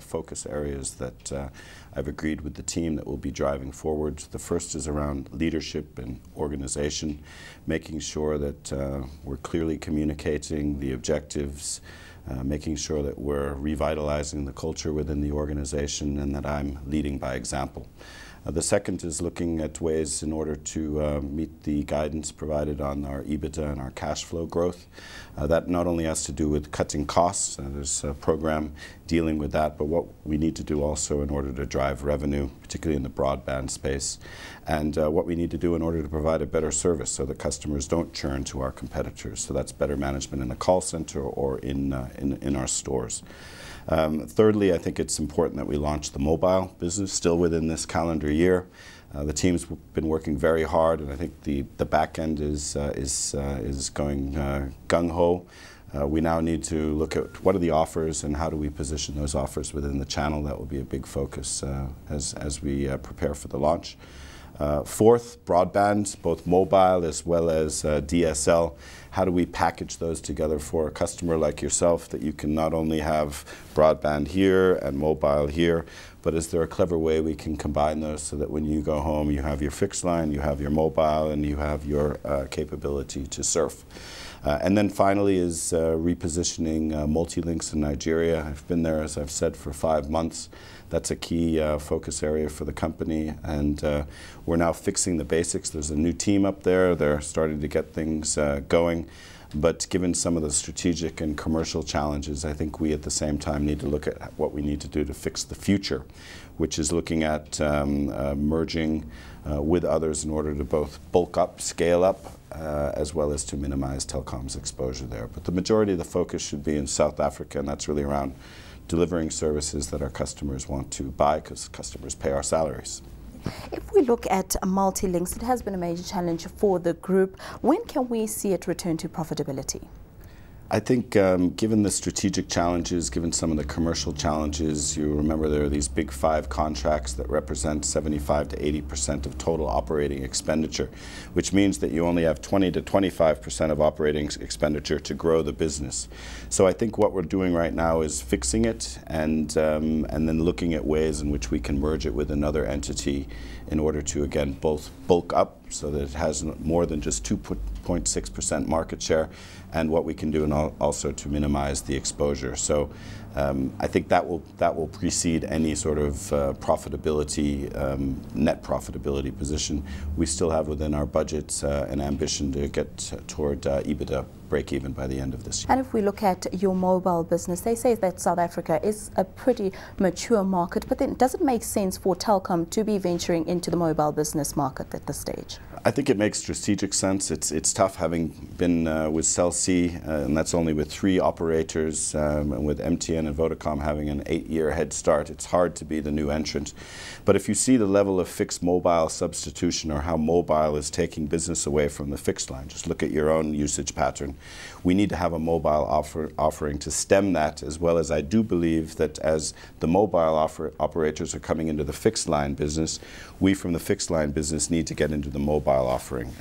focus areas that I've agreed with the team that we'll be driving forward. The first is around leadership and organization, making sure that we're clearly communicating the objectives, making sure that we're revitalizing the culture within the organization, and that I'm leading by example. The second is looking at ways in order to meet the guidance provided on our EBITDA and our cash flow growth. That not only has to do with cutting costs, there's a program dealing with that, but what we need to do also in order to drive revenue, particularly in the broadband space, and what we need to do in order to provide a better service so that customers don't churn to our competitors. So that's better management in the call center or in our stores. Thirdly, I think it's important that we launch the mobile business still within this calendar year. The team's been working very hard, and I think the back end is going gung-ho. We now need to look at what are the offers and how do we position those offers within the channel. That will be a big focus as we prepare for the launch. Fourth, broadband, both mobile as well as DSL. How do we package those together for a customer like yourself, that you can not only have broadband here and mobile here, but is there a clever way we can combine those so that when you go home you have your fixed line, you have your mobile, and you have your capability to surf. And then finally is repositioning multi-links in Nigeria. I've been there, as I've said, for 5 months. That's a key focus area for the company, and we're now fixing the basics. There's a new team up there. They're starting to get things going. But given some of the strategic and commercial challenges, I think we at the same time need to look at what we need to do to fix the future, which is looking at merging with others in order to both bulk up, scale up, as well as to minimize Telkom's exposure there. But the majority of the focus should be in South Africa, and that's really around delivering services that our customers want to buy, because customers pay our salaries. If we look at multi-links, it has been a major challenge for the group. When can we see it return to profitability? I think given the strategic challenges, given some of the commercial challenges, you remember there are these big 5 contracts that represent 75 to 80% of total operating expenditure, which means that you only have 20 to 25% of operating expenditure to grow the business. So I think what we're doing right now is fixing it and then looking at ways in which we can merge it with another entity in order to, again, both bulk up so that it has more than just 2.6% market share, and what we can do and also to minimize the exposure. So I think that will precede any sort of profitability, net profitability position. We still have within our budgets an ambition to get toward EBITDA break even by the end of this year. And if we look at your mobile business, they say that South Africa is a pretty mature market, but then does it make sense for Telkom to be venturing into the mobile business market at this stage? I think it makes strategic sense. It's tough having been with Cell C, and that's only with 3 operators, and with MTN and Vodacom having an 8-year head start. It's hard to be the new entrant. But if you see the level of fixed mobile substitution, or how mobile is taking business away from the fixed line, just look at your own usage pattern. We need to have a mobile offering to stem that, as well as I do believe that as the mobile operators are coming into the fixed line business, we from the fixed line business need to get into the mobile offering.